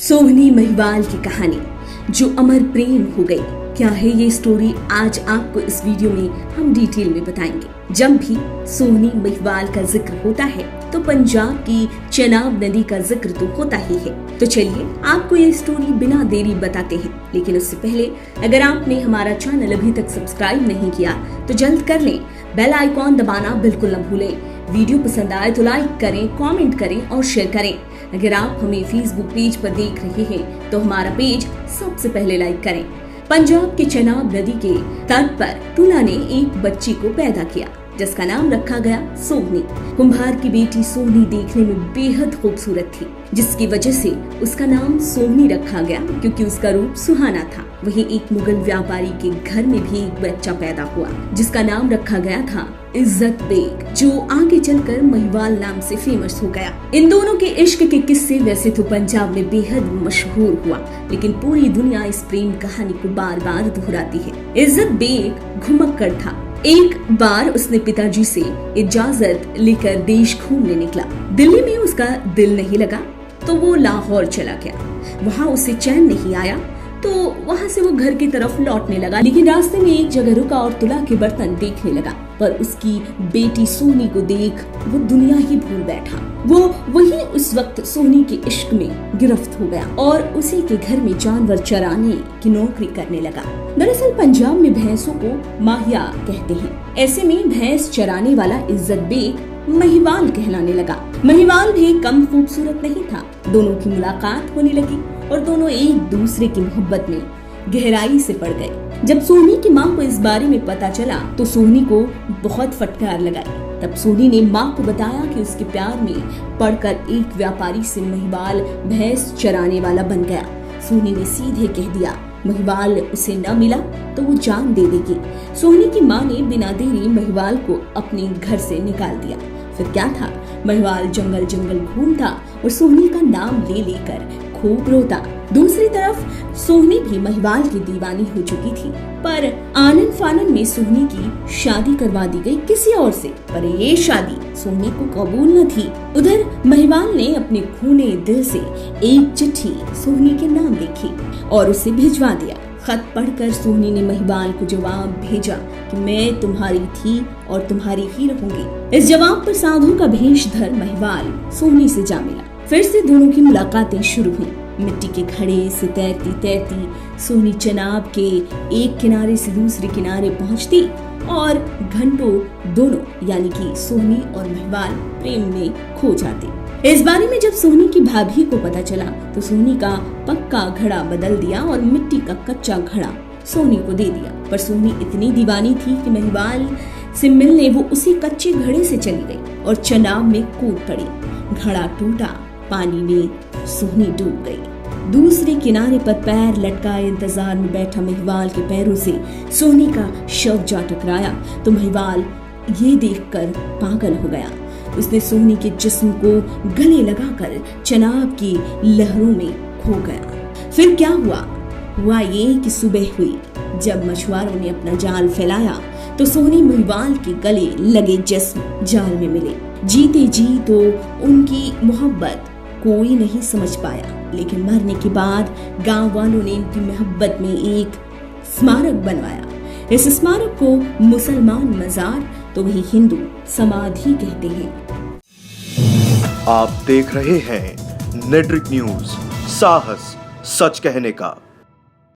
सोहनी महिवाल की कहानी जो अमर प्रेम हो गई। क्या है ये स्टोरी, आज आपको इस वीडियो में हम डिटेल में बताएंगे। जब भी सोहनी महिवाल का जिक्र होता है तो पंजाब की चेनाब नदी का जिक्र तो होता ही है। तो चलिए आपको ये स्टोरी बिना देरी बताते हैं। लेकिन उससे पहले अगर आपने हमारा चैनल अभी तक सब्सक्राइब नहीं किया तो जल्द कर लें, बेल आइकॉन दबाना बिल्कुल न भूलें। वीडियो पसंद आए तो लाइक करें, कमेंट करें और शेयर करें। अगर आप हमें फेसबुक पेज पर देख रहे हैं तो हमारा पेज सबसे पहले लाइक करें। पंजाब के चेनाब नदी के तट पर तुला ने एक बच्ची को पैदा किया जिसका नाम रखा गया सोहनी। कुम्हार की बेटी सोहनी देखने में बेहद खूबसूरत थी, जिसकी वजह से उसका नाम सोहनी रखा गया क्योंकि उसका रूप सुहाना था। वहीं एक मुगल व्यापारी के घर में भी एक बच्चा पैदा हुआ जिसका नाम रखा गया था इज्जत बेग, जो आगे चलकर महिवाल नाम से फेमस हो गया। इन दोनों के इश्क के किस्से वैसे तो पंजाब में बेहद मशहूर हुआ, लेकिन पूरी दुनिया इस प्रेम कहानी को बार बार दोहराती है। इज्जत बेग घुमक्कड़ था। एक बार उसने पिताजी से इजाजत लेकर देश घूमने निकला। दिल्ली में उसका दिल नहीं लगा तो वो लाहौर चला गया। वहाँ उसे चैन नहीं आया तो वहाँ से वो घर की तरफ लौटने लगा, लेकिन रास्ते में एक जगह रुका और तुला के बर्तन देखने लगा। पर उसकी बेटी सोहनी को देख वो दुनिया ही भूल बैठा। वो वही उस वक्त सोहनी के इश्क में गिरफ्त हो गया और उसी के घर में जानवर चराने की नौकरी करने लगा। दरअसल पंजाब में भैंसों को माहिया कहते हैं। ऐसे में भैंस चराने वाला इज्जत बेग महिवाल कहलाने लगा। महिवाल भी कम खूबसूरत नहीं था। दोनों की मुलाकात होने लगी और दोनों एक दूसरे की मोहब्बत में गहराई से पड़ गए। जब सोहनी की माँ को इस बारे में पता चला तो सोहनी को बहुत फटकार लगाई। तब सोहनी ने माँ को बताया कि उसके प्यार में पड़कर एक व्यापारी से महिवाल भैंस चराने वाला बन गया। सोहनी ने सीधे कह दिया महिवाल उसे न मिला तो वो जान दे देगी। सोहनी की माँ ने बिना देरी महिवाल को अपने घर से निकाल दिया। फिर क्या था, महिवाल जंगल जंगल घूमता और सोहनी का नाम ले लेकर खूब रोता। दूसरी तरफ सोहनी भी महिवाल की दीवानी हो चुकी थी, पर आनन फानन में सोहनी की शादी करवा दी गई किसी और से। पर ये शादी सोहनी को कबूल न थी। उधर महिवाल ने अपने खूने दिल से एक चिट्ठी सोहनी के नाम लिखी और उसे भिजवा दिया। खत पढ़कर सोहनी ने महिवाल को जवाब भेजा कि मैं तुम्हारी थी और तुम्हारी ही रहूंगी। इस जवाब पर साधु का भेष धर महिवाल सोहनी से जा मिला। फिर से दोनों की मुलाकातें शुरू हुई। मिट्टी के घड़े से तैरती तैरती सोहनी चेनाब के एक किनारे से दूसरे किनारे पहुंचती और घंटों दोनों यानी कि सोहनी और महिवाल प्रेम में खो जाते। इस बारे में जब सोहनी की भाभी को पता चला तो सोहनी का पक्का घड़ा बदल दिया और मिट्टी का कच्चा घड़ा सोहनी को दे दिया। पर सोहनी इतनी दीवानी थी कि महिवाल से मिलने वो उसी कच्चे घड़े से चली गई और चेनाब में कूद पड़ी। घड़ा टूटा, पानी में सोहनी डूब गई। दूसरे किनारे पर पैर लटकाए इंतजार में बैठा महिवाल के पैरों से सोहनी का शव जा टकराया तो महिवाल ये देखकर पागल हो गया। उसने सोहनी के जिस्म को गले लगाकर चेनाब की लहरों में खो गया। फिर क्या हुआ ये कि सुबह हुई। जब मछुआरों ने अपना जाल फैलाया तो सोहनी महिवाल के गले लगे जिस्म जाल में मिले। जीते जी तो उनकी मोहब्बत कोई नहीं समझ पाया, लेकिन मरने के बाद गांव वालों ने इनकी मोहब्बत में एक स्मारक बनवाया। इस स्मारक को मुसलमान मजार तो वही हिंदू समाधि कहते हैं। आप देख रहे हैं नेट्रिक न्यूज, साहस सच कहने का।